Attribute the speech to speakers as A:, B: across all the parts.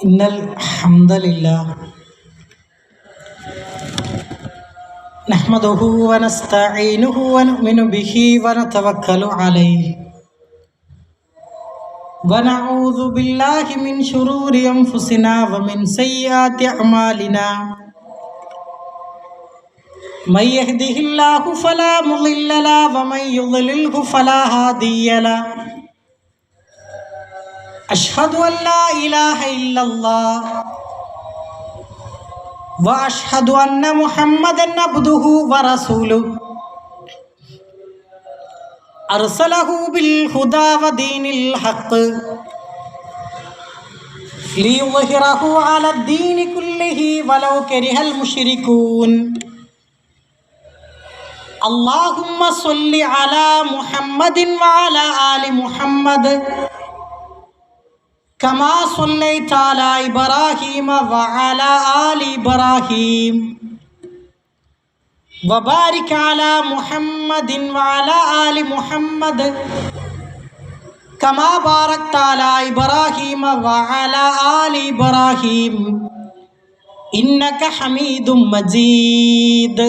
A: إن الحمد لله نحمده ونستعينه ونؤمن به ونتوكل عليه ونعوذ بالله من شرور أنفسنا ومن سيئات أعمالنا من يهده الله فلا مضل له ومن يضلله فلا هادي له أشهد أن لا إله إلا الله وأشهد أن محمدا عبده ورسوله أرسله بالهدى ودين الحق ليظهره على الدين كله ولو كره المشركون اللهم صل على محمد وعلى آل محمد كما صليت على إبراهيم وعلى آل إبراهيم وبارك على محمد وعلى آل محمد كما باركت على إبراهيم وعلى آل إبراهيم إنك حميد مجيد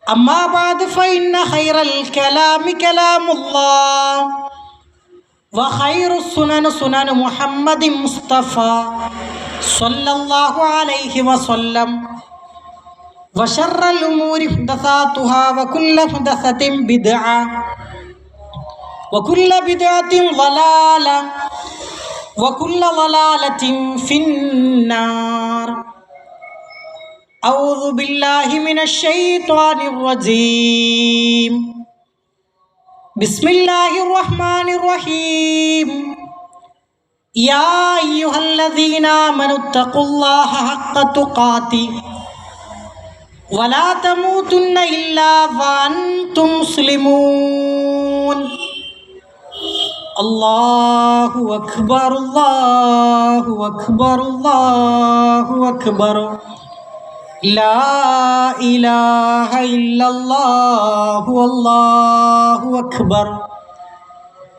A: أما بعد فإن خير الكلام كلام الله وخير السنن سنن محمد مصطفى صلى الله عليه وسلم وشر الأمور محدثاتها وكل محدثة بدعة وكل بدعة ضلالة وكل ضلالة في النار أعوذ بالله من الشيطان الرجيم بسم الله الرحمن الرحيم يا أيها الذين آمنوا اتقوا الله حق تقاته ولا تموتن إلا وأنتم مسلمون الله أكبر الله أكبر الله أكبر لا إله إلا الله والله أكبر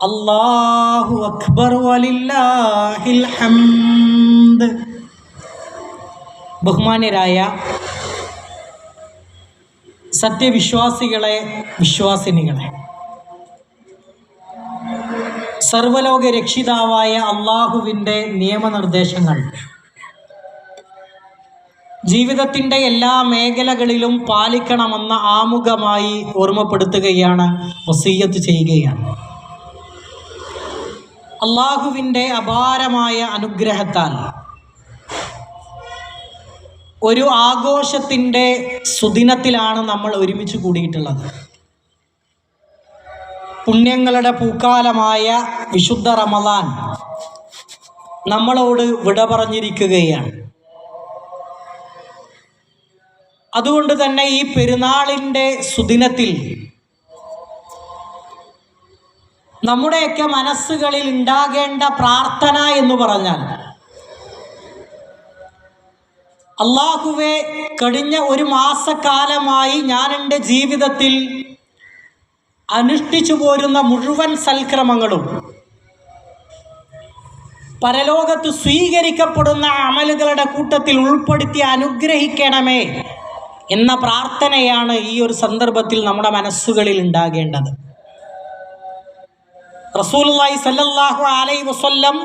A: الله أكبر ولله الحمد. ബഹുമാന്യരായ സത്യവിശ്വാസികളെ, വിശ്വാസിനികളെ, സർവലോക രക്ഷിതാവായ അള്ളാഹുവിൻ്റെ നിയമനിർദ്ദേശങ്ങൾ ജീവിതത്തിൻ്റെ എല്ലാ മേഖലകളിലും പാലിക്കണമെന്ന ആമുഖമായി ഓർമ്മപ്പെടുത്തുകയാണ്, വസിയ്യത്ത് ചെയ്യുകയാണ്. അള്ളാഹുവിൻ്റെ അപാരമായ അനുഗ്രഹത്താൽ ഒരു ആഘോഷത്തിൻ്റെ സുദിനത്തിലാണ് നമ്മൾ ഒരുമിച്ച് കൂടിയിട്ടുള്ളത്. പുണ്യങ്ങളുടെ പൂക്കാലമായ വിശുദ്ധ റമദാൻ നമ്മളോട് വിട പറഞ്ഞിരിക്കുകയാണ്. അതുകൊണ്ട് തന്നെ ഈ പെരുന്നാളിൻ്റെ സുദിനത്തിൽ നമ്മുടെയൊക്കെ മനസ്സുകളിൽ ഉണ്ടാകേണ്ട പ്രാർത്ഥന എന്ന് പറഞ്ഞാൽ, അള്ളാഹുവേ, കഴിഞ്ഞ ഒരു മാസക്കാലമായി ഞാൻ എൻ്റെ ജീവിതത്തിൽ അനുഷ്ഠിച്ചു പോരുന്ന മുഴുവൻ സൽക്രമങ്ങളും പരലോകത്ത് സ്വീകരിക്കപ്പെടുന്ന അമലുകളുടെ കൂട്ടത്തിൽ ഉൾപ്പെടുത്തി അനുഗ്രഹിക്കണമേ എന്ന പ്രാർത്ഥനയാണ് ഈ ഒരു സന്ദർഭത്തിൽ നമ്മുടെ മനസ്സുകളിൽ ഉണ്ടാകേണ്ടത്. റസൂലുള്ളാഹി സ്വല്ലല്ലാഹു അലൈഹി വസല്ലം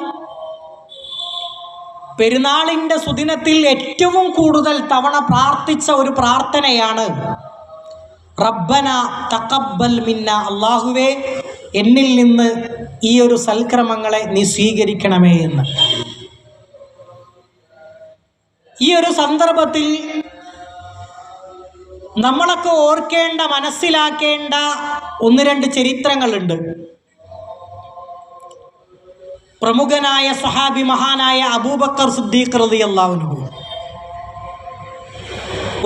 A: പെരുന്നാളിൻ്റെ സുദിനത്തിൽ ഏറ്റവും കൂടുതൽ തവണ പ്രാർത്ഥിച്ച ഒരു പ്രാർത്ഥനയാണ് റബ്ബന തഖബ്ബൽ മിന്ന, അല്ലാഹുവേ, എന്നിൽ നിന്ന് ഈ ഒരു സൽക്രമങ്ങളെ നീ സ്വീകരിക്കണമേ എന്ന്. ഈ ഒരു സന്ദർഭത്തിൽ നമ്മളൊക്കെ ഓർക്കേണ്ട, മനസ്സിലാക്കേണ്ട ഒന്ന് രണ്ട് ചരിത്രങ്ങളുണ്ട്. പ്രമുഖനായ സ്വഹാബി മഹാനായ അബൂബക്കർ സിദ്ദീഖ് റളിയല്ലാഹു അൻഹു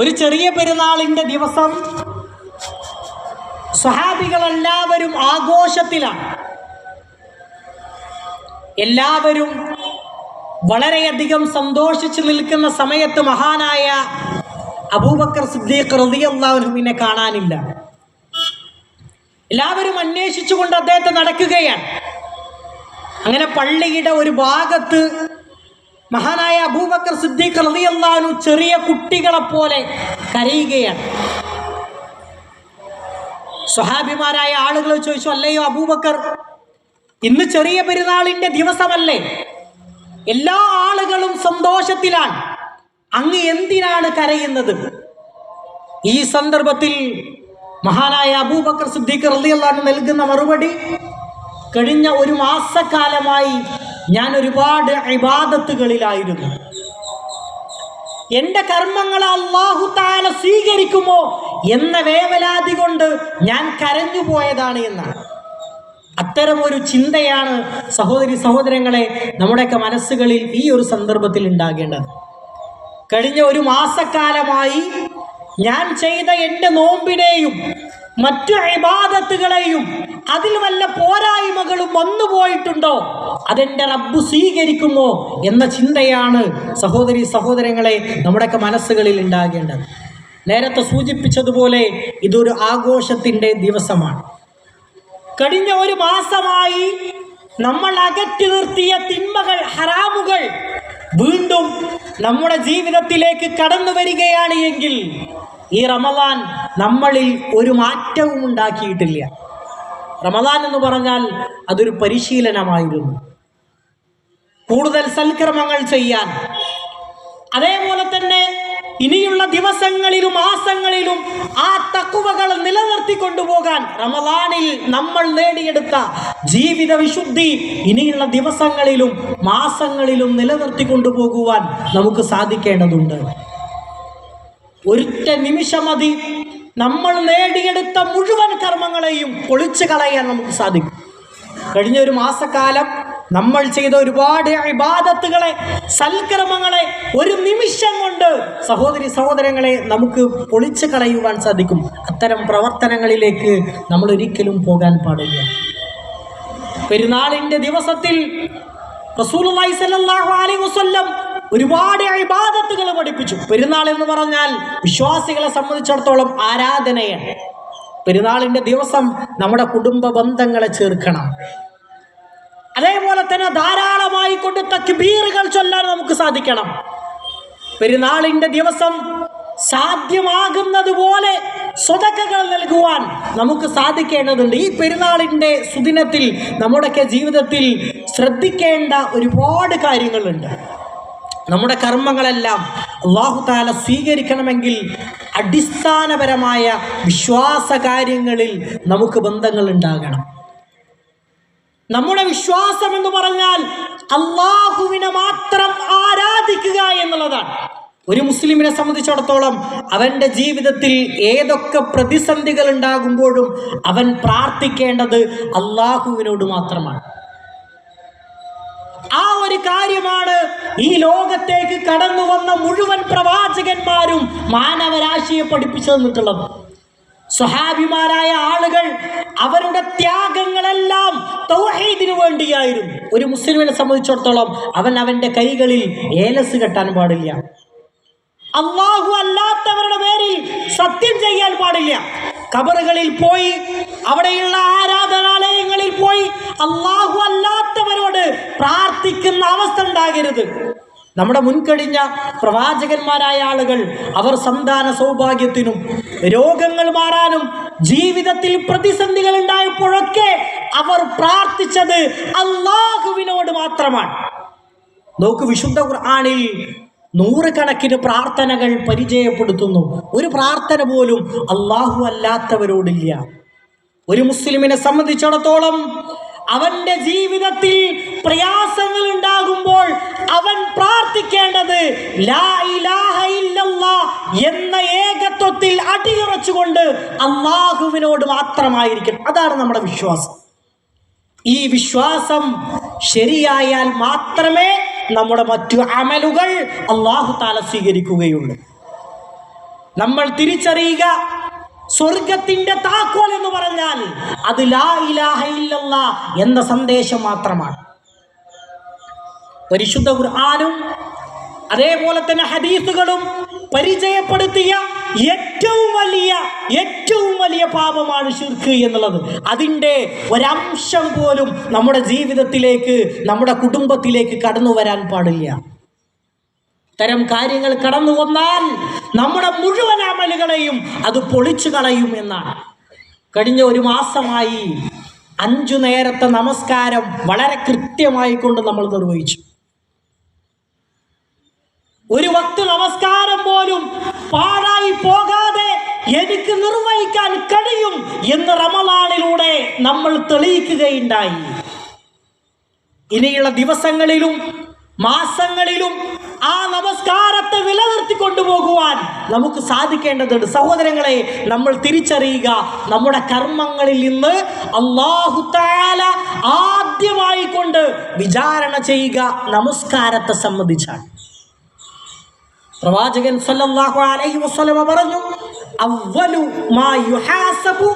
A: ഒരു ചെറിയ പെരുന്നാളിൻ്റെ ദിവസം സ്വഹാബികളെല്ലാവരും ആഘോഷത്തിലാണ്. എല്ലാവരും വളരെയധികം സന്തോഷിച്ചു നിൽക്കുന്ന സമയത്ത് മഹാനായ അബൂബക്കർ സിദ്ദീഖ് റളിയല്ലാഹു അൻഹുവിനെ കാണാനില്ല. എല്ലാവരും അന്വേഷിച്ചുകൊണ്ട് അദ്ദേഹത്തെ നടക്കുകയാണ്. അങ്ങനെ പള്ളിയുടെ ഒരു ഭാഗത്ത് മഹാനായ അബൂബക്കർ സിദ്ദീഖ് റളിയല്ലാഹു അൻഹു ചെറിയ കുട്ടികളെ പോലെ കരയുകയാണ്. സ്വഹാബിമാരായ ആളുകൾ ചോദിച്ചു, അല്ലയോ അബൂബക്കർ, ഇന്ന് ചെറിയ പെരുന്നാളിന്റെ ദിവസമല്ലേ, എല്ലാ ആളുകളും സന്തോഷത്തിലാണ്, അങ്ങ് എന്തിനാണ് കരയുന്നത്? ഈ സന്ദർഭത്തിൽ മഹാനായ അബൂബക്കർ സിദ്ദീഖ് റളിയല്ലാഹു അൻഹു നൽകുന്ന മറുപടി, കഴിഞ്ഞ ഒരു മാസക്കാലമായി ഞാൻ ഒരുപാട് ഇബാദത്തുകളിലായിരുന്നു. എൻ്റെ കർമ്മങ്ങൾ അല്ലാഹു തആല സ്വീകരിക്കുമോ എന്ന വേവലാതി കൊണ്ട് ഞാൻ കരഞ്ഞു പോയതാണ് എന്നാണ്. അത്തരമൊരു ചിന്തയാണ് സഹോദരങ്ങളെ നമ്മുടെയൊക്കെ മനസ്സുകളിൽ ഈ ഒരു സന്ദർഭത്തിൽ ഉണ്ടാകേണ്ടത്. കഴിഞ്ഞ ഒരു മാസക്കാലമായി ഞാൻ ചെയ്ത എൻ്റെ നോമ്പിനെയും മറ്റു ഇബാദത്തുകളെയും അതിൽ വല്ല പോരായ്മകളും വന്നുപോയിട്ടുണ്ടോ, അതെൻ്റെ റബ്ബ് സ്വീകരിക്കുമോ എന്ന ചിന്തയാണ് സഹോദരങ്ങളെ നമ്മുടെയൊക്കെ മനസ്സുകളിൽ ഉണ്ടാകേണ്ടത്. നേരത്തെ സൂചിപ്പിച്ചതുപോലെ ഇതൊരു ആഘോഷത്തിൻ്റെ ദിവസമാണ്. കഴിഞ്ഞ ഒരു മാസമായി നമ്മൾ അകറ്റി നിർത്തിയ തിന്മകൾ, ഹറാമുകൾ വീണ്ടും നമ്മുടെ ജീവിതത്തിലേക്ക് കടന്നു വരികയാണ് എങ്കിൽ ഈ റമദാൻ നമ്മളിൽ ഒരു മാറ്റവും ഉണ്ടാക്കിയിട്ടില്ല. റമദാൻ എന്ന് പറഞ്ഞാൽ അതൊരു പരിശീലനമായിരുന്നു, കൂടുതൽ സൽക്കർമ്മങ്ങൾ ചെയ്യാൻ. അതേപോലെ തന്നെ ഇനിയുള്ള ദിവസങ്ങളിലും മാസങ്ങളിലും ആ തഖ്വകൾ നിലനിർത്തി കൊണ്ടുപോകാൻ റമദാനിൽ നമ്മൾ നേടിയെടുത്ത ജീവിത വിശുദ്ധി ഇനിയുള്ള ദിവസങ്ങളിലും മാസങ്ങളിലും നിലനിർത്തി കൊണ്ടുപോകുവാൻ നമുക്ക് സാധിക്കേണ്ടതുണ്ട്. ഒരൊറ്റ നിമിഷം മതി നമ്മൾ നേടിയെടുത്ത മുഴുവൻ കർമ്മങ്ങളെയും പൊളിച്ചു കളയാൻ നമുക്ക് സാധിക്കും. കഴിഞ്ഞ ഒരു മാസക്കാലം നമ്മൾ ചെയ്ത ഒരുപാട് ഇബാദത്തുകളെ, സൽക്കർമ്മങ്ങളെ ഒരു നിമിഷം കൊണ്ട് സഹോദരങ്ങളെ നമുക്ക് പൊളിച്ചു കളയുവാൻ സാധിക്കും. അത്തരം പ്രവർത്തനങ്ങളിലേക്ക് നമ്മൾ ഒരിക്കലും പോകാൻ പാടില്ല. പെരുന്നാളിൻ്റെ ദിവസത്തിൽ റസൂലുള്ളാഹി സ്വല്ലല്ലാഹു അലൈഹി വസല്ലം ഒരുപാട് ഇബാദത്തുകൾ പഠിപ്പിച്ചു. പെരുന്നാൾ എന്ന് പറഞ്ഞാൽ വിശ്വാസികളെ സംബന്ധിച്ചിടത്തോളം ആരാധനയാണ്. പെരുന്നാളിൻ്റെ ദിവസം നമ്മുടെ കുടുംബ ബന്ധങ്ങളെ ചേർക്കണം. അതേപോലെ തന്നെ ധാരാളമായി കൊണ്ട് തക്ബീറുകൾ ചൊല്ലാൻ നമുക്ക് സാധിക്കണം. പെരുന്നാളിൻ്റെ ദിവസം സാധ്യമാകുന്നത് പോലെ സ്വതക്കകൾ നൽകുവാൻ നമുക്ക് സാധിക്കേണ്ടതുണ്ട്. ഈ പെരുന്നാളിൻ്റെ സുദിനത്തിൽ നമ്മുടെയൊക്കെ ജീവിതത്തിൽ ശ്രദ്ധിക്കേണ്ട ഒരുപാട് കാര്യങ്ങളുണ്ട്. നമ്മുടെ കർമ്മങ്ങളെല്ലാം അല്ലാഹു തആല സ്വീകരിക്കണമെങ്കിൽ അടിസ്ഥാനപരമായ വിശ്വാസ കാര്യങ്ങളിൽ നമുക്ക് ബന്ധങ്ങൾ ഉണ്ടാകണം. നമ്മുടെ വിശ്വാസം എന്ന് പറഞ്ഞാൽ അല്ലാഹുവിനെ മാത്രം ആരാധിക്കുക എന്നുള്ളതാണ്. ഒരു മുസ്ലിമിനെ സംബന്ധിച്ചിടത്തോളം അവൻ്റെ ജീവിതത്തിൽ ഏതൊക്കെ പ്രതിസന്ധികൾ ഉണ്ടാകുമ്പോഴും അവൻ പ്രാർത്ഥിക്കേണ്ടത് അല്ലാഹുവിനോട് മാത്രമാണ്. ആ ഒരു കാര്യമാണ് ഈ ലോകത്തേക്ക് കടന്നു വന്ന മുഴുവൻ പ്രവാചകന്മാരും മാനവരാശിയെ പഠിപ്പിച്ചു തന്നിട്ടുള്ളത്. സ്വഹാബിമാരായ ആളുകൾ അവരുടെ ത്യാഗങ്ങളെല്ലാം തൗഹീദിനു വേണ്ടിയായിരുന്നു. ഒരു മുസ്ലിമിനെ സംബന്ധിച്ചിടത്തോളം അവൻ്റെ കൈകളിൽ ഏലസ് കെട്ടാൻ പാടില്ല. അല്ലാഹു അല്ലാത്തവരുടെ പേരിൽ സത്യം ചെയ്യാൻ പാടില്ല. ഖബറുകളിൽ പോയി, അവിടെയുള്ള ആരാധനാലയങ്ങളിൽ പോയി അല്ലാഹു അല്ലാത്തവരോട് പ്രാർത്ഥിക്കുന്ന അവസ്ഥ ഉണ്ടാകരുത്. നമ്മുടെ മുൻകഴിഞ്ഞ പ്രവാചകന്മാരായ ആളുകൾ അവർ സന്താന സൗഭാഗ്യത്തിനും രോഗങ്ങൾ മാറാനും ജീവിതത്തിൽ പ്രതിസന്ധികൾ ഉണ്ടായപ്പോഴൊക്കെ അവർ പ്രാർത്ഥിച്ചത് അല്ലാഹുവിനോട് മാത്രമാണ്. നോക്ക്, വിശുദ്ധ ഖുർആനിൽ നൂറുകണക്കിന് പ്രാർത്ഥനകൾ പരിചയപ്പെടുത്തുന്നു. ഒരു പ്രാർത്ഥന പോലും അല്ലാഹു അല്ലാത്തവരോടില്ല. ഒരു മുസ്ലിമിനെ സംബന്ധിച്ചിടത്തോളം അവൻ്റെ ജീവിതത്തിൽ പ്രയാസങ്ങൾ ഉണ്ടാകുമ്പോൾ അവൻ പ്രാർത്ഥിക്കേണ്ടത് ലാ ഇലാഹ ഇല്ലല്ലാഹ് എന്ന ഏകത്വത്തിൽ അടിയുറച്ചുകൊണ്ട് അല്ലാഹുവിനോട് മാത്രമായിരിക്കും. അതാണ് നമ്മുടെ വിശ്വാസം. ഈ വിശ്വാസം ശരിയായാൽ മാത്രമേ നമ്മുടെ മറ്റു അമലുകൾ അല്ലാഹു തആല സ്വീകരിക്കുകയുള്ളൂ. നമ്മൾ തിരിച്ചറിയുക, സ്വർഗത്തിന്റെ താക്കോൽ എന്ന് പറഞ്ഞാൽ അത് ലാ ഇലാഹ ഇല്ലല്ലാഹ് എന്ന സന്ദേശം മാത്രമാണ്. പരിശുദ്ധ ഖുർആനും അതേപോലെ തന്നെ ഹദീസുകളും പരിചയപ്പെടുത്തിയ ഏറ്റവും വലിയ പാപമാണ് ശിർക്ക് എന്നുള്ളത്. അതിൻ്റെ ഒരംശം പോലും നമ്മുടെ ജീവിതത്തിലേക്ക്, നമ്മുടെ കുടുംബത്തിലേക്ക് കടന്നു വരാൻ പാടില്ല. ഇത്തരം കാര്യങ്ങൾ കടന്നു വന്നാൽ നമ്മുടെ മുഴുവൻ അമലുകളെയും അത് പൊളിച്ചു കളയും എന്നാണ്. കഴിഞ്ഞ ഒരു മാസമായി 5 നേരത്തെ നമസ്കാരം വളരെ കൃത്യമായി കൊണ്ട് നമ്മൾ നിർവഹിച്ചു. ഒരു വക്ത് നമസ്കാരം പോലും പാഴായി പോകാതെ എനിക്ക് നിർവഹിക്കാൻ കഴിയും എന്ന് റമളാനിലൂടെ നമ്മൾ തെളിയിക്കുകയുണ്ടായി. ഇനിയുള്ള ദിവസങ്ങളിലും മാസങ്ങളിലും ആ നമസ്കാരത്തെ നിലനിർത്തി കൊണ്ടുപോകുവാൻ നമുക്ക് സാധിക്കേണ്ടതുണ്ട്. സഹോദരങ്ങളെ, നമ്മൾ തിരിച്ചറിയുക, നമ്മുടെ കർമ്മങ്ങളിൽ നിന്ന് അല്ലാഹു തആല ആദ്യമായി കൊണ്ട് വിചാരണ ചെയ്യുക നമസ്കാരത്തെ സംബന്ധിച്ചാണ്. പ്രവാചകൻ സല്ലല്ലാഹു അലൈഹി വസല്ലം പറഞ്ഞു, അവ്വലു മാ യുഹാസബു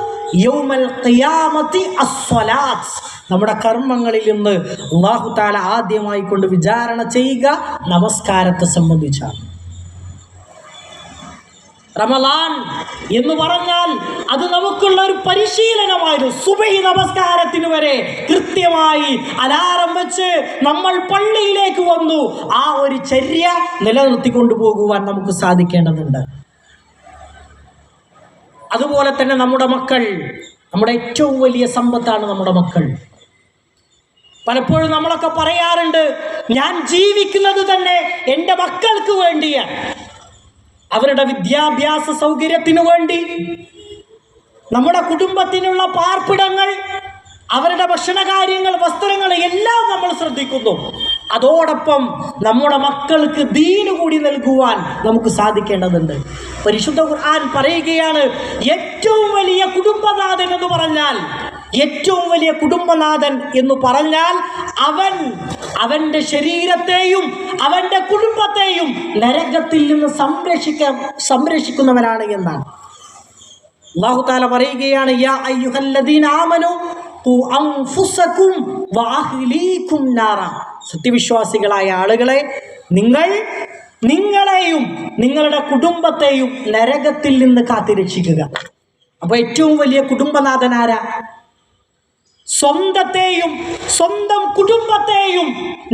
A: യൗമൽ ഖിയാമത്തി അസ്സലാത്ത്. നമ്മുടെ കർമ്മങ്ങളിൽ നിന്ന് അല്ലാഹു തആല ആദ്യമായി കൊണ്ട് വിചാരണ ചെയ്യുക നമസ്കാരത്തെ സംബന്ധിച്ചാണ്. റമളാൻ എന്ന് പറഞ്ഞാൽ അത് നമുക്കുള്ള ഒരു പരിശീലനമായിരുന്നു. സുബഹി നമസ്കാരത്തിന് വരെ കൃത്യമായി അലാറം വെച്ച് നമ്മൾ പള്ളിയിലേക്ക് വന്നു. ആ ഒരു ചര്യ നിലനിർത്തിക്കൊണ്ടു പോകുവാൻ നമുക്ക് സാധിക്കേണ്ടതുണ്ട്. അതുപോലെ തന്നെ നമ്മുടെ മക്കൾ, നമ്മുടെ ഏറ്റവും വലിയ സമ്പത്താണ് നമ്മുടെ മക്കൾ. പലപ്പോഴും നമ്മളൊക്കെ പറയാറുണ്ട്, ഞാൻ ജീവിക്കുന്നത് തന്നെ എൻ്റെ മക്കൾക്ക് വേണ്ടിയാണ്, അവരുടെ വിദ്യാഭ്യാസ സൗകര്യത്തിനു വേണ്ടി, നമ്മുടെ കുടുംബത്തിനുള്ള പാർപ്പിടങ്ങൾ, അവരുടെ ഭക്ഷണകാര്യങ്ങൾ, വസ്ത്രങ്ങൾ എല്ലാം നമ്മൾ ശ്രദ്ധിക്കുന്നു. അതോടൊപ്പം നമ്മുടെ മക്കൾക്ക് ദീന് കൂടി നൽകുവാൻ നമുക്ക് സാധിക്കേണ്ടതുണ്ട്. പരിശുദ്ധ ഖുർആൻ പറയുകയാണ്, ഏറ്റവും വലിയ കുടുംബനാഥൻ എന്ന് പറഞ്ഞാൽ, ഏറ്റവും വലിയ കുടുംബനാഥൻ എന്ന് പറഞ്ഞാൽ അവൻ്റെ ശരീരത്തെയും അവൻ്റെ കുടുംബത്തെയും നരകത്തിൽ നിന്ന് സംരക്ഷിക്കുന്നവനാണ് എന്നാണ്. അല്ലാഹു തആല പറയുകയാണ്, യാ അയ്യുഹല്ലദീന ആമനു ഖു അൻഫുസകും വഅഹ്ലീകും നാറ. സത്യവിശ്വാസികളായ ആളുകളെ, നിങ്ങളെയും നിങ്ങളുടെ കുടുംബത്തെയും നരകത്തിൽ നിന്ന് കാത്തുരക്ഷിക്കുക. അപ്പോൾ ഏറ്റവും വലിയ കുടുംബനാഥൻ ആരാ? സ്വന്തത്തെയും സ്വന്തം കുടുംബത്തെയും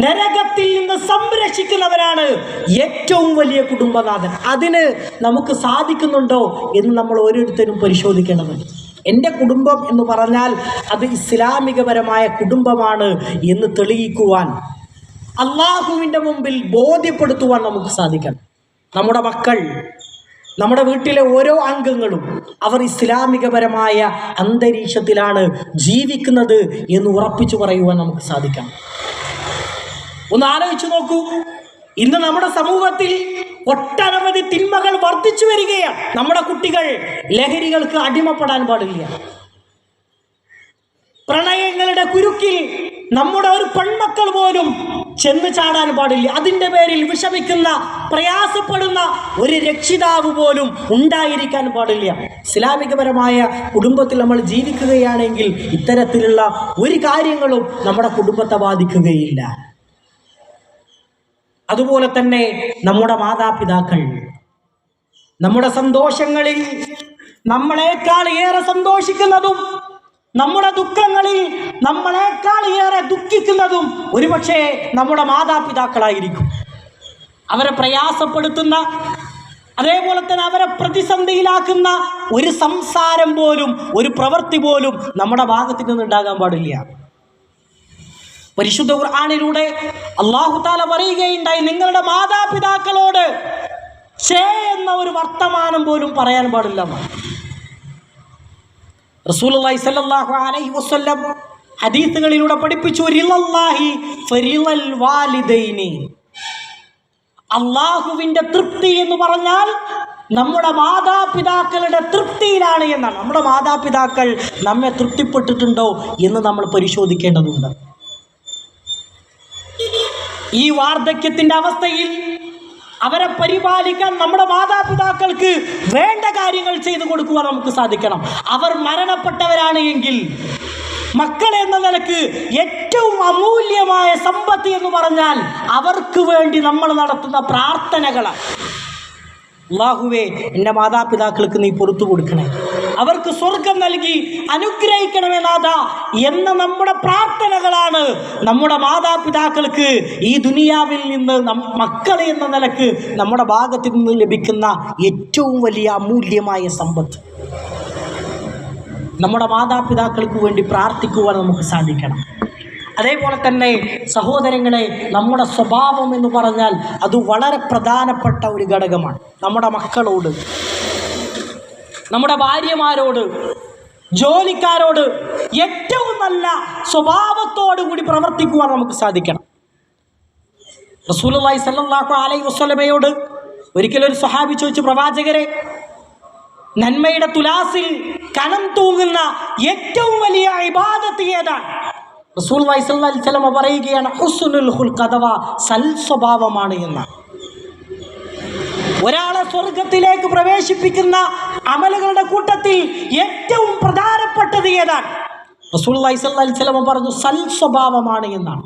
A: നരകത്തിൽ നിന്ന് സംരക്ഷിക്കുന്നവരാണ് ഏറ്റവും വലിയ കുടുംബനാഥൻ. അതിന് നമുക്ക് സാധിക്കുന്നുണ്ടോ എന്ന് നമ്മൾ ഓരോരുത്തരും പരിശോധിക്കേണ്ടതുണ്ട്. എൻ്റെ കുടുംബം എന്ന് പറഞ്ഞാൽ അത് ഇസ്ലാമികപരമായ കുടുംബമാണ് എന്ന് തെളിയിക്കുവാൻ, അള്ളാഹുവിൻ്റെ മുമ്പിൽ ബോധ്യപ്പെടുത്തുവാൻ നമുക്ക് സാധിക്കണം. നമ്മുടെ മക്കൾ, നമ്മുടെ വീട്ടിലെ ഓരോ അംഗങ്ങളും അവർ ഇസ്ലാമികപരമായ അന്തരീക്ഷത്തിലാണ് ജീവിക്കുന്നത് എന്ന് ഉറപ്പിച്ചു പറയുവാൻ നമുക്ക് സാധിക്കണം. ഒന്ന് ആലോചിച്ചു നോക്കൂ, ഇന്ന് നമ്മുടെ സമൂഹത്തിൽ ഒട്ടനവധി തിന്മകൾ വർദ്ധിച്ചു വരികയാണ്. നമ്മുടെ കുട്ടികൾ ലഹരികൾക്ക് അടിമപ്പെടാൻ പാടില്ല. പ്രണയങ്ങളുടെ കുരുക്കിൽ നമ്മുടെ ഒരു പെൺമക്കൾ പോലും ചെന്ന് ചാടാൻ പാടില്ല. അതിൻ്റെ പേരിൽ വിഷമിക്കുന്ന, പ്രയാസപ്പെടുന്ന ഒരു രക്ഷിതാവ് പോലും ഉണ്ടായിരിക്കാൻ പാടില്ല. ഇസ്ലാമികപരമായ കുടുംബത്തിൽ നമ്മൾ ജീവിക്കുകയാണെങ്കിൽ ഇത്തരത്തിലുള്ള ഒരു കാര്യങ്ങളും നമ്മുടെ കുടുംബത്തെ ബാധിക്കുകയില്ല. അതുപോലെ തന്നെ നമ്മുടെ മാതാപിതാക്കൾ, നമ്മുടെ സന്തോഷങ്ങളിൽ നമ്മളെക്കാൾ ഏറെ സന്തോഷിക്കുന്നതും നമ്മുടെ ദുഃഖങ്ങളിൽ നമ്മളെക്കാൾ ഏറെ ദുഃഖിക്കുന്നതും ഒരുപക്ഷെ നമ്മുടെ മാതാപിതാക്കളായിരിക്കും. അവരെ പ്രയാസപ്പെടുത്തുന്ന, അതേപോലെ തന്നെ അവരെ പ്രതിസന്ധിയിലാക്കുന്ന ഒരു സംസാരം പോലും, ഒരു പ്രവൃത്തി പോലും നമ്മുടെ ഭാഗത്തു നിന്നുണ്ടാകാൻ പാടില്ല. പരിശുദ്ധ ഖുർആനിലൂടെ അല്ലാഹു തആല പറയുകയുണ്ടായി, നിങ്ങളുടെ മാതാപിതാക്കളോട് ഛേ എന്ന ഒരു വർത്തമാനം പോലും പറയാൻ പാടില്ല. റസൂലുള്ളാഹി സ്വല്ലല്ലാഹു അലൈഹി വസല്ലം ഹദീസുകളിലൂടെ പഠിപ്പിച്ചു, റിളല്ലാഹി ഫരിളൽ വാലിദൈനി. അല്ലാഹുവിൻ്റെ തൃപ്തി എന്ന് പറഞ്ഞാൽ നമ്മുടെ മാതാപിതാക്കളുടെ തൃപ്തിയിലാണ് എന്നാണ്. നമ്മുടെ മാതാപിതാക്കൾ നമ്മെ തൃപ്തിപ്പെട്ടിട്ടുണ്ടോ എന്ന് നമ്മൾ പരിശോധിക്കേണ്ടതുണ്ട്. ഈ വാർദ്ധക്യത്തിൻ്റെ അവസ്ഥയിൽ അവരെ പരിപാലിക്കാൻ നമ്മുടെ മാതാപിതാക്കൾക്ക് വേണ്ട കാര്യങ്ങൾ ചെയ്തു കൊടുക്കുവാൻ നമുക്ക് സാധിക്കണം. അവർ മരണപ്പെട്ടവരാണ് എങ്കിൽ മക്കൾ എന്ന നിലക്ക് ഏറ്റവും അമൂല്യമായ സമ്പത്ത് എന്ന് പറഞ്ഞാൽ അവർക്ക് വേണ്ടി നമ്മൾ നടത്തുന്ന പ്രാർത്ഥനകളാണ്. അല്ലാഹുവേ എൻ്റെ മാതാപിതാക്കൾക്ക് നീ പുറത്തു കൊടുക്കണേ, അവർക്ക് സ്വർഗം നൽകി അനുഗ്രഹിക്കണമേ നാഥ എന്ന നമ്മുടെ പ്രാർത്ഥനകളാണ് നമ്മുടെ മാതാപിതാക്കൾക്ക് ഈ ദുനിയാവിൽ നിന്ന് മക്കൾ എന്ന നിലക്ക് നമ്മുടെ ഭാഗത്ത് നിന്ന് ലഭിക്കുന്ന ഏറ്റവും വലിയ അമൂല്യമായ സമ്പത്ത്. നമ്മുടെ മാതാപിതാക്കൾക്ക് വേണ്ടി പ്രാർത്ഥിക്കുവാൻ നമുക്ക് സാധിക്കണം. അതേപോലെ തന്നെ സഹോദരങ്ങളെ, നമ്മുടെ സ്വഭാവം എന്ന് പറഞ്ഞാൽ അത് വളരെ പ്രധാനപ്പെട്ട ഒരു ഘടകമാണ്. നമ്മുടെ മക്കളോട്, നമ്മുടെ ഭാര്യമാരോട്, ജോലിക്കാരോട് ഏറ്റവും നല്ല സ്വഭാവത്തോടു കൂടി പ്രവർത്തിക്കുവാൻ നമുക്ക് സാധിക്കണം. റസൂലുള്ളാഹി സ്വല്ലല്ലാഹു അലൈഹി വസല്ലമയോട് ഒരിക്കലൊരു സ്വഹാബി ചോദിച്ചു, പ്രവാചകരെ, നന്മയുടെ തുലാസിൽ കനം തൂങ്ങുന്ന ഏറ്റവും വലിയ ഇബാദത്ത് ഏതാണ്? റസൂലുള്ളാഹി സ്വല്ലല്ലാഹു അലൈഹി വസല്ലം പറയുകയാണ്, ഹുസ്നുൽ ഖുൽഖ് അഥവാ സൽ സ്വഭാവമാണ് എന്ന്. ഒരാളെ സ്വർഗത്തിലേക്ക് പ്രവേശിപ്പിക്കുന്ന അമലുകളുടെ കൂട്ടത്തിൽ ഏറ്റവും പ്രധാനപ്പെട്ടത് ഏതാണ്? റസൂലുള്ളാഹി സ്വല്ലല്ലാഹു അലൈഹി വസല്ലം പറഞ്ഞു, സൽ സ്വഭാവമാണ് എന്നാണ്.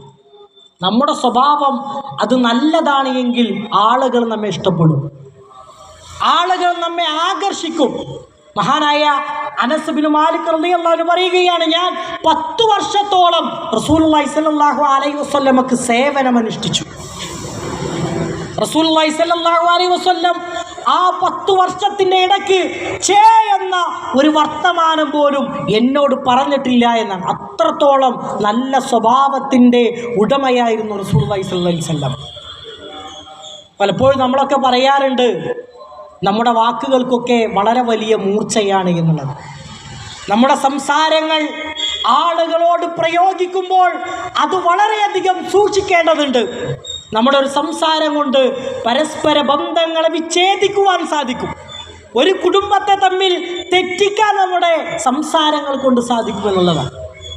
A: നമ്മുടെ സ്വഭാവം അത് നല്ലതാണ് എങ്കിൽ ആളുകൾ നമ്മെ ഇഷ്ടപ്പെടും, ആളുകൾ നമ്മെ ആകർഷിക്കും. മഹാനായ അനസ് ബിൻ മാലിക് റളിയല്ലാഹു അൻഹു പറയുകയാണ്, ഞാൻ 10 വർഷത്തോളം റസൂലുള്ളാഹി സ്വല്ലല്ലാഹു അലൈഹി വസല്ലമക്ക് സേവനമനുഷ്ഠിച്ചു. റസൂലുള്ളാഹി സ്വല്ലല്ലാഹു അലൈഹി വസല്ലം ആ 10 വർഷത്തിൻ്റെ ഇടയ്ക്ക് ചേ എന്ന ഒരു വർത്തമാനം പോലും എന്നോട് പറഞ്ഞിട്ടില്ല എന്നാണ്. അത്രത്തോളം നല്ല സ്വഭാവത്തിൻ്റെ ഉടമയായിരുന്നു റസൂലുള്ളാഹി സ്വല്ലല്ലാഹു അലൈഹി വസല്ലം. പലപ്പോഴും നമ്മളൊക്കെ പറയാറുണ്ട്, നമ്മുടെ വാക്കുകൾക്കൊക്കെ വളരെ വലിയ മൂർച്ചയാണ് എന്നുള്ളത്. നമ്മുടെ സംസാരങ്ങൾ ആളുകളോട് പ്രയോഗിക്കുമ്പോൾ അത് വളരെയധികം സൂക്ഷിക്കേണ്ടതുണ്ട്. നമ്മുടെ ഒരു സംസാരം കൊണ്ട് പരസ്പര ബന്ധങ്ങളെ വിച്ഛേദിക്കുവാൻ സാധിക്കും. ഒരു കുടുംബത്തെ തമ്മിൽ തെറ്റിക്കാൻ നമ്മുടെ സംസാരങ്ങൾ കൊണ്ട് സാധിക്കുമെന്നുള്ളതാണ്.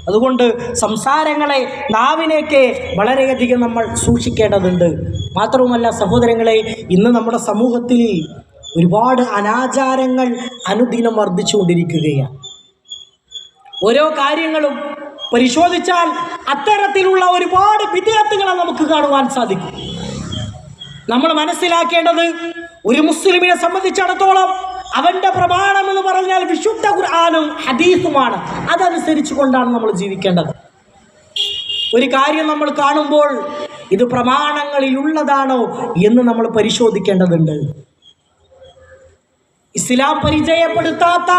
A: അതുകൊണ്ട് സംസാരങ്ങളെ, നാവിനെയൊക്കെ വളരെയധികം നമ്മൾ സൂക്ഷിക്കേണ്ടതുണ്ട്. മാത്രവുമല്ല സഹോദരങ്ങളെ, ഇന്ന് നമ്മുടെ സമൂഹത്തിൽ ഒരുപാട് അനാചാരങ്ങൾ അനുദിനം വർദ്ധിച്ചുകൊണ്ടിരിക്കുകയാണ്. ഓരോ കാര്യങ്ങളും പരിശോധിച്ചാൽ അത്തരത്തിലുള്ള ഒരുപാട് വിദ്യാർത്ഥികളെ നമുക്ക് കാണുവാൻ സാധിക്കും. നമ്മൾ മനസ്സിലാക്കേണ്ടത്, ഒരു മുസ്ലിമിനെ സംബന്ധിച്ചിടത്തോളം അവൻ്റെ പ്രമാണം എന്ന് പറഞ്ഞാൽ വിശുദ്ധ ഖുർആനും ഹദീസുമാണ്. അതനുസരിച്ച് കൊണ്ടാണ് നമ്മൾ ജീവിക്കേണ്ടത്. ഒരു കാര്യം നമ്മൾ കാണുമ്പോൾ ഇത് പ്രമാണങ്ങളിലുള്ളതാണോ എന്ന് നമ്മൾ പരിശോധിക്കേണ്ടതുണ്ട്. ഇസ്ലാം പരിചയപ്പെടുത്താത്ത,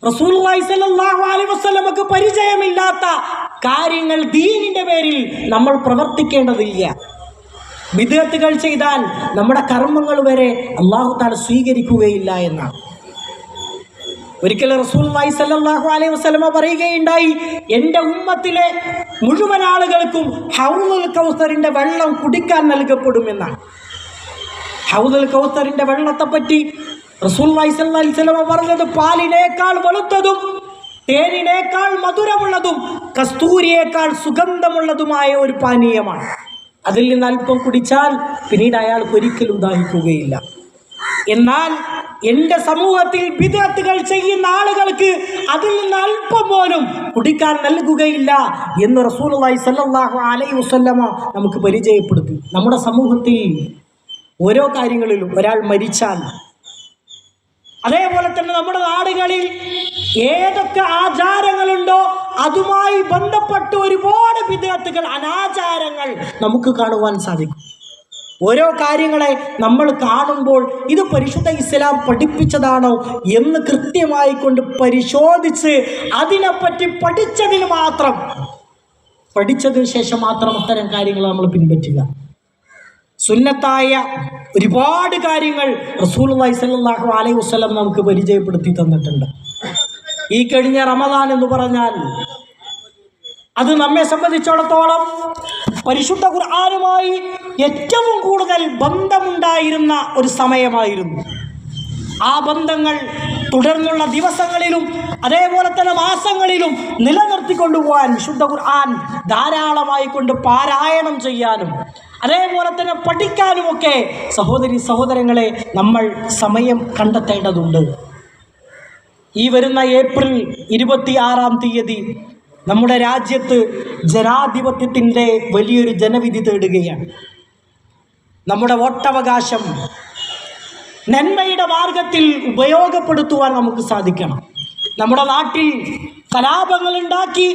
A: റസൂലുള്ളാഹി സ്വല്ലല്ലാഹു അലൈഹി വസല്ലമക്ക് പരിചയമില്ലാത്ത കാര്യങ്ങൾ ദീനിൻ്റെ പേരിൽ നമ്മൾ പ്രവർത്തിക്കേണ്ടതില്ല. ബിദ്അത്തുകൾ ചെയ്താൽ നമ്മുടെ കർമ്മങ്ങൾ വരെ അല്ലാഹു തആല സ്വീകരിക്കുകയില്ല എന്നാണ്. ഒരിക്കൽ റസൂലുള്ളാഹി സ്വല്ലല്ലാഹു അലൈഹി വസല്ലമ പറയുകയുണ്ടായി, എൻ്റെ ഉമ്മത്തിലെ മുഴുവൻ ആളുകൾക്കും ഹൗളുൽ കൗസറിൻ്റെ വെള്ളം കുടിക്കാൻ നൽകപ്പെടുമെന്നാണ്. ഹൗളുൽ കൗസറിൻ്റെ വെള്ളത്തെപ്പറ്റി റസൂലുള്ളാഹി സ്വല്ലല്ലാഹു അലൈഹി വസല്ലമ പറഞ്ഞത്, പാലിനേക്കാൾ വെളുത്തതും തേനിനേക്കാൾ മധുരമുള്ളതും കസ്തൂരിയേക്കാൾ സുഗന്ധമുള്ളതുമായ ഒരു പാനീയമാണ്. അതിൽ നിന്ന് അല്പം കുടിച്ചാൽ പിന്നീട് അയാൾക്ക് ഒരിക്കലും ദാഹിക്കുകയില്ല. എന്നാൽ എൻ്റെ സമൂഹത്തിൽ ബിദ്അത്തുകൾ ചെയ്യുന്ന ആളുകൾക്ക് അതിൽ നിന്ന് അല്പം പോലും കുടിക്കാൻ നൽകുകയില്ല എന്ന് റസൂലുള്ളാഹി സ്വല്ലല്ലാഹു അലൈഹി വസല്ലമ നമുക്ക് പരിചയപ്പെടുത്തി. നമ്മുടെ സമൂഹത്തിൽ ഓരോ കാര്യങ്ങളിലും ഒരാൾ മരിച്ചാൽ, അതേപോലെ തന്നെ നമ്മുടെ നാടുകളിൽ ഏതൊക്കെ ആചാരങ്ങളുണ്ടോ അതുമായി ബന്ധപ്പെട്ട് ഒരുപാട് ബിദ്അത്തുകൾ, അനാചാരങ്ങൾ നമുക്ക് കാണുവാൻ സാധിക്കും. ഓരോ കാര്യങ്ങളെ നമ്മൾ കാണുമ്പോൾ ഇത് പരിശുദ്ധ ഇസ്ലാം പഠിപ്പിച്ചതാണോ എന്ന് കൃത്യമായി കൊണ്ട് പരിശോധിച്ച് അതിനെപ്പറ്റി പഠിച്ചതിന് ശേഷം മാത്രം അത്തരം കാര്യങ്ങൾ നമ്മൾ പിൻപറ്റുക. സുന്നത്തായ ഒരുപാട് കാര്യങ്ങൾ റസൂലുള്ളാഹി സ്വല്ലല്ലാഹു അലൈഹി വസല്ലം നമുക്ക് പരിചയപ്പെടുത്തി തന്നിട്ടുണ്ട്. ഈ കഴിഞ്ഞ റമദാൻ എന്ന് പറഞ്ഞാൽ അത് നമ്മെ സംബന്ധിച്ചിടത്തോളം പരിശുദ്ധ ഖുർആനുമായി ഏറ്റവും കൂടുതൽ ബന്ധമുണ്ടായിരുന്ന ഒരു സമയമായിരുന്നു. ആ ബന്ധങ്ങൾ തുടർന്നുള്ള ദിവസങ്ങളിലും അതേപോലെ തന്നെ മാസങ്ങളിലും നിലനിർത്തിക്കൊണ്ടുപോകാൻ വിശുദ്ധ ഖുർആൻ ധാരാളമായി കൊണ്ട് പാരായണം ചെയ്യാനും അതേപോലെ തന്നെ പഠിക്കാനുമൊക്കെ സഹോദരങ്ങളെ നമ്മൾ സമയം കണ്ടെത്തേണ്ടതുണ്ട്. ഈ വരുന്ന ഏപ്രിൽ 26-ാം തീയതി നമ്മുടെ രാജ്യത്ത് ജനാധിപത്യത്തിൻ്റെ വലിയൊരു ജനവിധി തേടുകയാണ്. നമ്മുടെ വോട്ടവകാശം നന്മയുടെ മാർഗത്തിൽ ഉപയോഗപ്പെടുത്തുവാൻ നമുക്ക് സാധിക്കണം. നമ്മുടെ നാട്ടിൽ കലാപങ്ങൾ ഉണ്ടാക്കി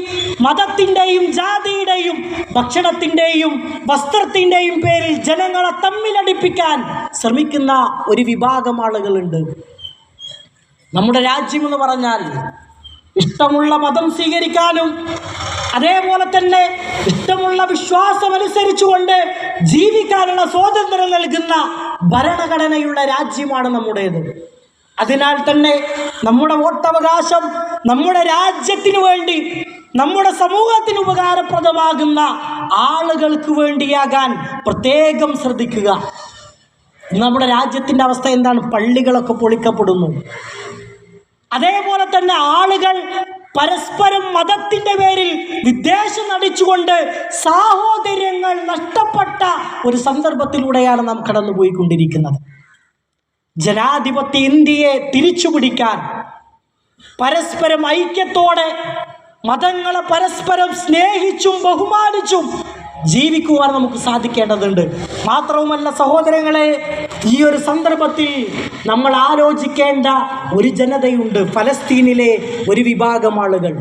A: മതത്തിൻ്റെയും ജാതിയുടെയും ഭക്ഷണത്തിൻ്റെയും വസ്ത്രത്തിൻ്റെയും പേരിൽ ജനങ്ങളെ തമ്മിലടിപ്പിക്കാൻ ശ്രമിക്കുന്ന ഒരു വിഭാഗം ആളുകളുണ്ട്. നമ്മുടെ രാജ്യമെന്ന് പറഞ്ഞാൽ ഇഷ്ടമുള്ള മതം സ്വീകരിക്കാനും അതേപോലെ തന്നെ ഇഷ്ടമുള്ള വിശ്വാസമനുസരിച്ചുകൊണ്ട് ജീവിക്കാനുള്ള സ്വാതന്ത്ര്യം നൽകുന്ന ഭരണഘടനയുള്ള രാജ്യമാണ് നമ്മുടേത്. അതിനാൽ തന്നെ നമ്മുടെ വോട്ടവകാശം നമ്മുടെ രാജ്യത്തിന് വേണ്ടി, നമ്മുടെ സമൂഹത്തിന് ഉപകാരപ്രദമാകുന്ന ആളുകൾക്ക് വേണ്ടിയാകാൻ പ്രത്യേകം ശ്രദ്ധിക്കുക. നമ്മുടെ രാജ്യത്തിൻ്റെ അവസ്ഥ എന്താണ്? പള്ളികളൊക്കെ പൊളിക്കപ്പെടുന്നു. അതേപോലെ തന്നെ ആളുകൾ പരസ്പരം മതത്തിൻ്റെ പേരിൽ വിദ്വേഷം നടിച്ചുകൊണ്ട് സാഹോദര്യങ്ങൾ നഷ്ടപ്പെട്ട ഒരു സന്ദർഭത്തിലൂടെയാണ് നാം കടന്നുപോയിക്കൊണ്ടിരിക്കുന്നത്. ജനാധിപത്യ ഇന്ത്യയെ തിരിച്ചുപിടിക്കാൻ പരസ്പരം ഐക്യത്തോടെ മതങ്ങളെ പരസ്പരം സ്നേഹിച്ചും ബഹുമാനിച്ചും ജീവിക്കുവാൻ നമുക്ക് സാധിക്കേണ്ടതുണ്ട്. മാത്രവുമല്ല സഹോദരങ്ങളെ, ഈ ഒരു സന്ദർഭത്തിൽ നമ്മൾ ആലോചിക്കേണ്ട ഒരു ജനതയുണ്ട്, ഫലസ്തീനിലെ ഒരു വിഭാഗം ആളുകൾ.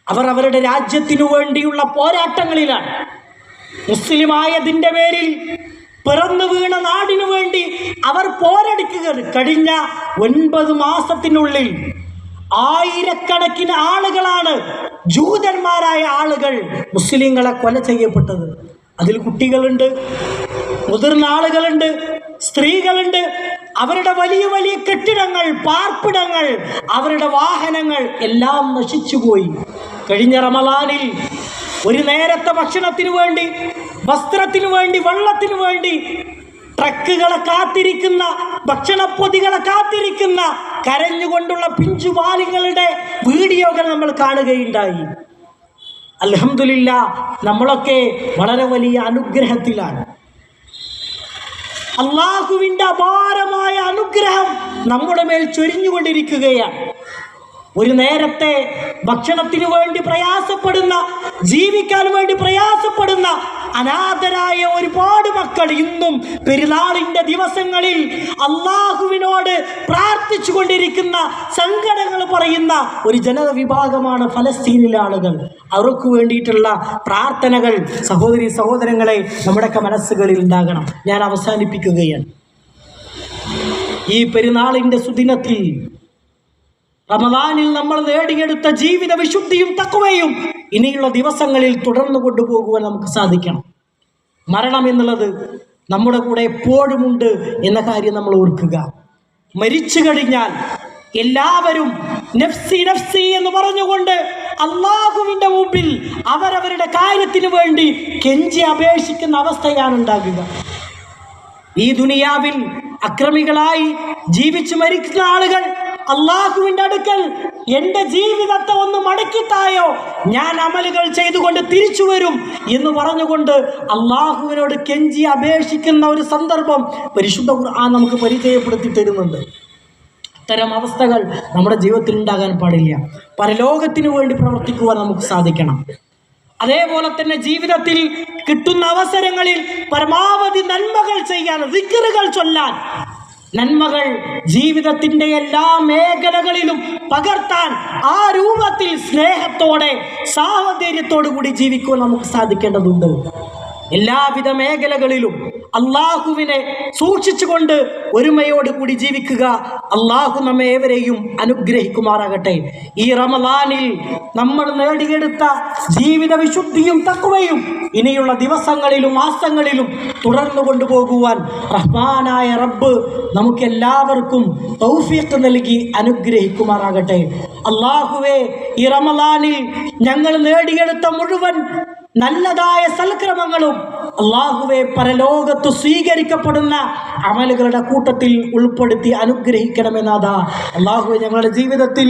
A: അവർ അവരുടെ രാജ്യത്തിനു വേണ്ടിയുള്ള പോരാട്ടങ്ങളിലാണ്. മുസ്ലിമായതിൻ്റെ പേരിൽ പിറന്നു വീണ നാടിനു വേണ്ടി അവർ പോരടിക്കുക. കഴിഞ്ഞ 9 മാസത്തിനുള്ളിൽ ആയിരക്കണക്കിന് ആളുകളാണ്, ജൂതന്മാരായ ആളുകൾ മുസ്ലിങ്ങളെ കൊല ചെയ്യപ്പെട്ടത്. അതിൽ കുട്ടികളുണ്ട്, മുതിർന്ന ആളുകളുണ്ട്, സ്ത്രീകളുണ്ട്. അവരുടെ വലിയ വലിയ കെട്ടിടങ്ങൾ, പാർപ്പിടങ്ങൾ, അവരുടെ വാഹനങ്ങൾ എല്ലാം നശിച്ചുപോയി. കഴിഞ്ഞ റമളാനിൽ ഒരു നേരത്തെ ഭക്ഷണത്തിനു വേണ്ടി, വസ്ത്രത്തിനു വേണ്ടി, വെള്ളത്തിനു വേണ്ടി ട്രക്കുകളെ കാത്തിരിക്കുന്ന, ഭക്ഷണപ്പൊതികളെ കാത്തിരിക്കുന്ന കരഞ്ഞുകൊണ്ടുള്ള പിഞ്ചുബാലികളുടെ വീഡിയോകൾ നമ്മൾ കാണുകയുണ്ടായി. അൽഹംദുലില്ലാഹ്, നമ്മളൊക്കെ വളരെ വലിയ അനുഗ്രഹത്തിലാണ്. അള്ളാഹുവിൻ്റെ അപാരമായ അനുഗ്രഹം നമ്മുടെ മേൽ ചൊരിഞ്ഞുകൊണ്ടിരിക്കുകയാണ്. ഒരു നേരത്തെ ഭക്ഷണത്തിന് വേണ്ടി പ്രയാസപ്പെടുന്ന, ജീവിക്കാൻ വേണ്ടി പ്രയാസപ്പെടുന്ന അനാഥരായ ഒരുപാട് മക്കൾ ഇന്നും പെരുന്നാളിൻ്റെ ദിവസങ്ങളിൽ അള്ളാഹുവിനോട് പ്രാർത്ഥിച്ചു കൊണ്ടിരിക്കുന്ന, സങ്കടങ്ങൾ പറയുന്ന ഒരു ജനവിഭാഗമാണ് ഫലസ്തീനിലെ ആളുകൾ. അവർക്ക് വേണ്ടിയിട്ടുള്ള പ്രാർത്ഥനകൾ സഹോദരി സഹോദരങ്ങളെ നമ്മുടെയൊക്കെ മനസ്സുകളിൽ ഉണ്ടാകണം. ഞാൻ അവസാനിപ്പിക്കുകയാണ്. ഈ പെരുന്നാളിൻ്റെ സുദിനത്തിൽ റമദാനിൽ നമ്മൾ നേടിയെടുത്ത ജീവിത വിശുദ്ധിയും തഖ്വയും ഇനിയുള്ള ദിവസങ്ങളിൽ തുടർന്നു കൊണ്ടുപോകുവാൻ നമുക്ക് സാധിക്കണം. മരണം എന്നുള്ളത് നമ്മുടെ കൂടെ എപ്പോഴുമുണ്ട് എന്ന കാര്യം നമ്മൾ ഓർക്കുക. മരിച്ചു കഴിഞ്ഞാൽ എല്ലാവരും നഫ്സി നഫ്സി എന്ന് പറഞ്ഞുകൊണ്ട് അള്ളാഹുവിൻ്റെ മുമ്പിൽ അവരവരുടെ കാര്യത്തിന് വേണ്ടി കെഞ്ചി അപേക്ഷിക്കുന്ന അവസ്ഥയാണ് ഉണ്ടാകുക. ഈ ദുനിയാവിൽ അക്രമികളായി ജീവിച്ചു മരിക്കുന്ന ആളുകൾ അള്ളാഹുവിൻ്റെ അടുക്കൽ എൻ്റെ ജീവിതത്തെ ഒന്ന് മടക്കിത്തായോ, ഞാൻ അമലുകൾ ചെയ്തുകൊണ്ട് തിരിച്ചു വരും എന്ന് പറഞ്ഞുകൊണ്ട് അള്ളാഹുവിനോട് കെഞ്ചി അപേക്ഷിക്കുന്ന ഒരു സന്ദർഭം പരിശുദ്ധ ഖുർആൻ നമുക്ക് പരിചയപ്പെടുത്തി തരുന്നുണ്ട്. ഇത്തരം അവസ്ഥകൾ നമ്മുടെ ജീവിതത്തിൽ ഉണ്ടാകാൻ പാടില്ല. പരലോകത്തിനു വേണ്ടി പ്രവർത്തിക്കുവാൻ നമുക്ക് സാധിക്കണം. അതേപോലെ തന്നെ ജീവിതത്തിൽ കിട്ടുന്ന അവസരങ്ങളിൽ പരമാവധി നന്മകൾ ചെയ്യാൻ, ദിക്റുകൾ ചൊല്ലാൻ, നന്മകൾ ജീവിതത്തിൻ്റെ എല്ലാ മേഖലകളിലും പകർത്താൻ, ആ രൂപത്തിൽ സ്നേഹത്തോടെ സാഹോദര്യത്തോടു കൂടി ജീവിക്കുവാൻ നമുക്ക് സാധിക്കേണ്ടതുണ്ട്. എല്ലാവിധ മേഖലകളിലും അള്ളാഹുവിനെ സൂക്ഷിച്ചുകൊണ്ട് ഒരുമയോട് കൂടി ജീവിക്കുക. അള്ളാഹു നമ്മെ ഏവരെയും അനുഗ്രഹിക്കുമാറാകട്ടെ. ഈ റമളാനിൽ നമ്മൾ നേടിയെടുത്ത ജീവിത വിശുദ്ധിയും തഖ്വയും ഇനിയുള്ള ദിവസങ്ങളിലും മാസങ്ങളിലും തുടർന്നു കൊണ്ടുപോകുവാൻ റഹ്മാനായ റബ്ബ് നമുക്കെല്ലാവർക്കും തൗഫീഖ് നൽകി അനുഗ്രഹിക്കുമാറാകട്ടെ. അള്ളാഹുവേ, ഈ റമളാനിൽ ഞങ്ങൾ നേടിയെടുത്ത മുഴുവൻ നല്ലതായ സൽക്രമങ്ങളും അള്ളാഹുവെ പരലോകത്ത് സ്വീകരിക്കപ്പെടുന്ന അമലുകളുടെ കൂട്ടത്തിൽ ഉൾപ്പെടുത്തി അനുഗ്രഹിക്കണമെന്നാഥാ. അള്ളാഹുവെ, ഞങ്ങളുടെ ജീവിതത്തിൽ